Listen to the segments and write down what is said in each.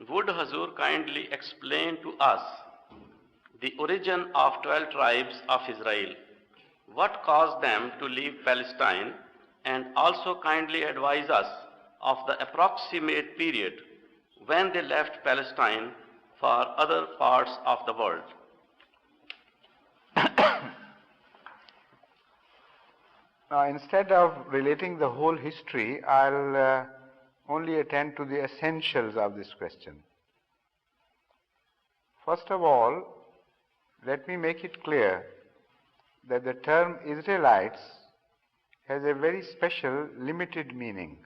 Would Hazur kindly explain to us the origin of 12 tribes of Israel? What caused them to leave Palestine? And also kindly advise us of the approximate period when they left Palestine for other parts of the world. Now, instead of relating the whole history, I'll only attend to the essentials of this question. First of all, let me make it clear that the term Israelites has a very special, limited meaning.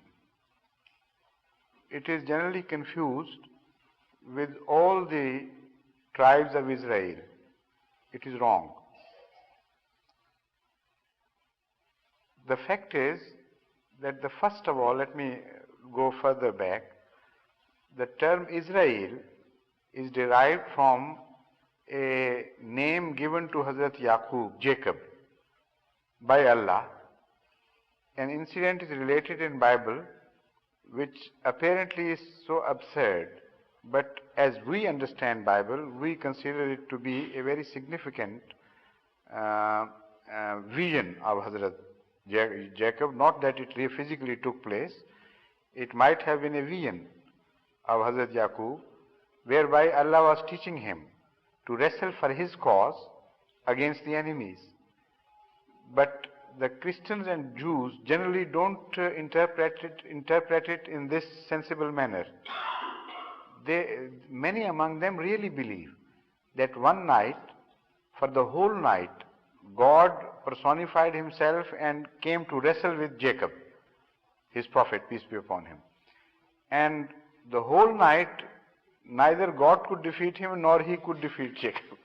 It is generally confused with all the tribes of Israel. It is wrong. The fact is that first of all, let me go further back. The term Israel is derived from a name given to Hazrat Yaqub, Jacob, by Allah. An incident is related in Bible which apparently is so absurd, but as we understand Bible, we consider it to be a very significant vision of Hazrat Jacob. Not that it physically took place, it might have been a vision of Hazrat Yaqub, whereby Allah was teaching him to wrestle for his cause against the enemies. But the Christians and Jews generally don't interpret it in this sensible manner. Many among them really believe that one night, for the whole night, God personified himself and came to wrestle with Jacob, his prophet, peace be upon him. And the whole night, neither God could defeat him nor he could defeat Jacob.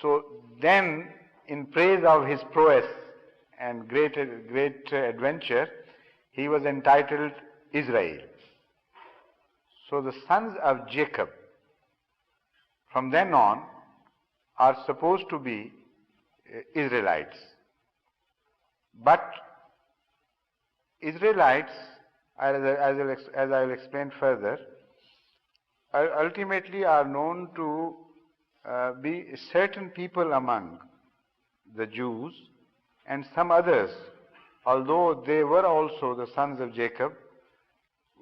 So then, in praise of his prowess and great adventure, he was entitled Israel. So the sons of Jacob, from then on, are supposed to be Israelites. But Israelites, as I will explain further, ultimately are known to be certain people among the Jews, and some others, although they were also the sons of Jacob,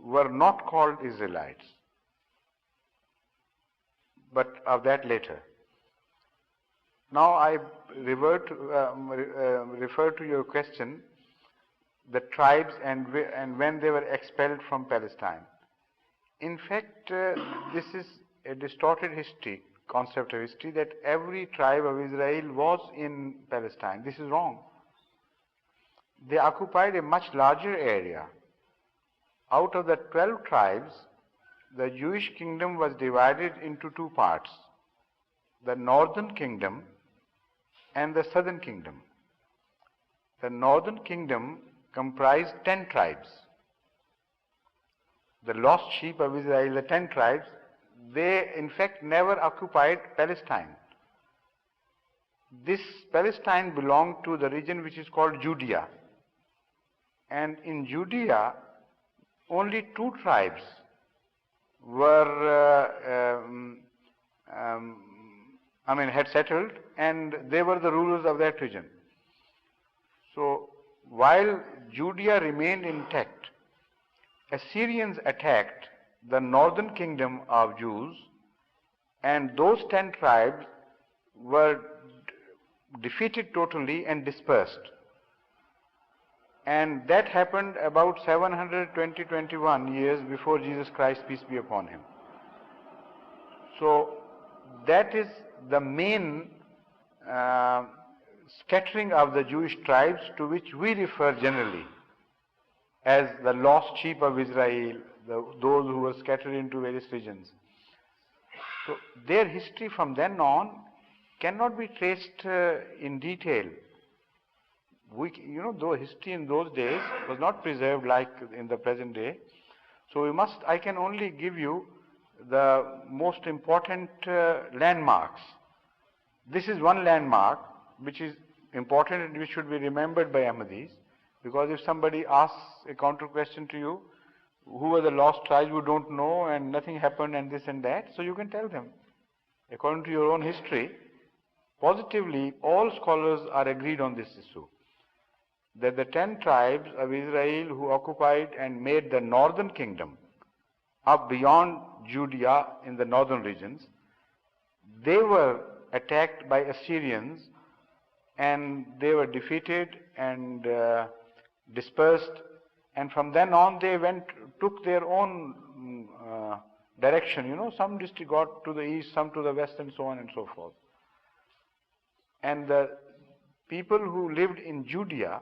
were not called Israelites. But of that later. Now I refer to your question, the tribes and when they were expelled from Palestine. In fact, this is a distorted concept of history, that every tribe of Israel was in Palestine. This is wrong. They occupied a much larger area. Out of the 12 tribes, the Jewish kingdom was divided into two parts, the northern kingdom and the southern kingdom. The northern kingdom comprised 10 tribes. The lost sheep of Israel, the 10 tribes, they in fact never occupied Palestine. This Palestine belonged to the region which is called Judea. And in Judea, only 2 tribes had settled, and they were the rulers of that region. So, while Judea remained intact, Assyrians attacked the northern kingdom of Jews, and those 10 tribes were defeated totally and dispersed. And that happened about 721 years before Jesus Christ, peace be upon him. So that is the main scattering of the Jewish tribes, to which we refer generally as the lost sheep of Israel, those who were scattered into various regions. So their history from then on cannot be traced in detail. Though history in those days was not preserved like in the present day, so I can only give you the most important landmarks. This is one landmark which is important and which should be remembered by Ahmadis, because if somebody asks a counter question to you, who are the lost tribes who don't know and nothing happened and this and that. So you can tell them, according to your own history, positively all scholars are agreed on this issue, that the 10 tribes of Israel who occupied and made the northern kingdom up beyond Judea in the northern regions, they were attacked by Assyrians and they were defeated and dispersed, and from then on they took their own direction, some district got to the east, some to the west, and so on and so forth. And the people who lived in Judea,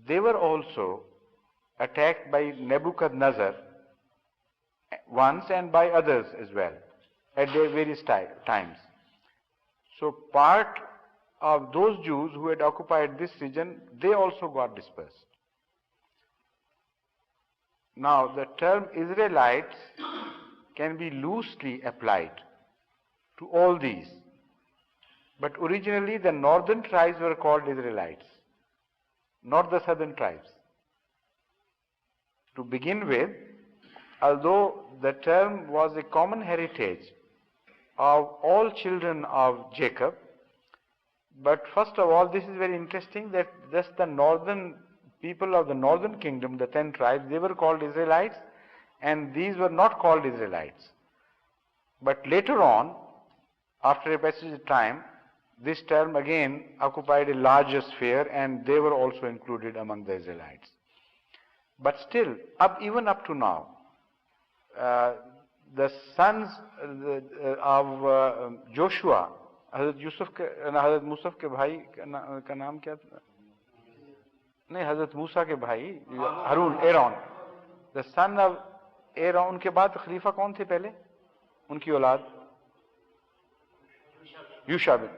they were also attacked by Nebuchadnezzar once and by others as well at their various times. So part of those Jews who had occupied this region, they also got dispersed. Now the term Israelites can be loosely applied to all these, but originally the northern tribes were called Israelites, not the southern tribes. To begin with, although the term was a common heritage of all children of Jacob, but first of all, this is very interesting that just the northern people of the northern kingdom, the 10 tribes, they were called Israelites, and these were not called Israelites. But later on, after a passage of time, this term again occupied a larger sphere and they were also included among the Israelites. But still, even up to now, the sons of Joshua, Hazrat Musa के भाई का नाम क्या था? नहीं, Hazrat Musa के भाई Harun, Aaron, the son of Aaron, उनके बाद खलीफा कौन थे पहले? उनकी औलाद Yusha bin,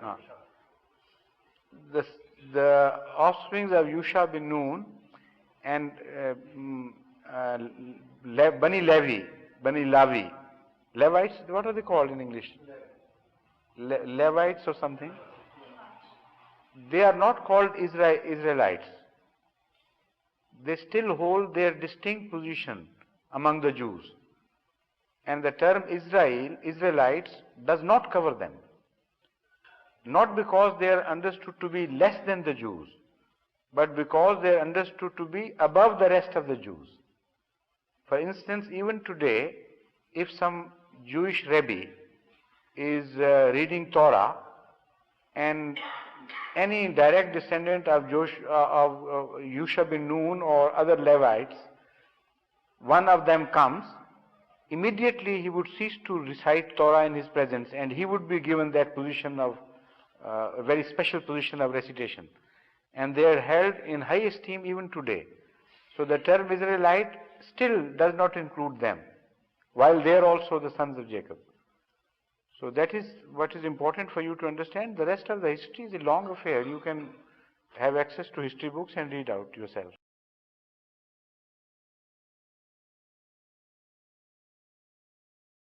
the offsprings of Yusha bin Nun and Bani Lavi, Levites, what are they called in English? Levites or something. They are not called Israelites. They still hold their distinct position among the Jews. And the term Israelites, does not cover them. Not because they are understood to be less than the Jews, but because they are understood to be above the rest of the Jews. For instance, even today, if some Jewish rabbi is reading Torah and any direct descendant of Yusha bin Nun or other Levites, one of them comes, immediately he would cease to recite Torah in his presence and he would be given that position of a very special position of recitation. And they are held in high esteem even today. So the term Israelite still does not include them, while they are also the sons of Jacob. So that is what is important for you to understand. The rest of the history is a long affair. You can have access to history books and read out yourself.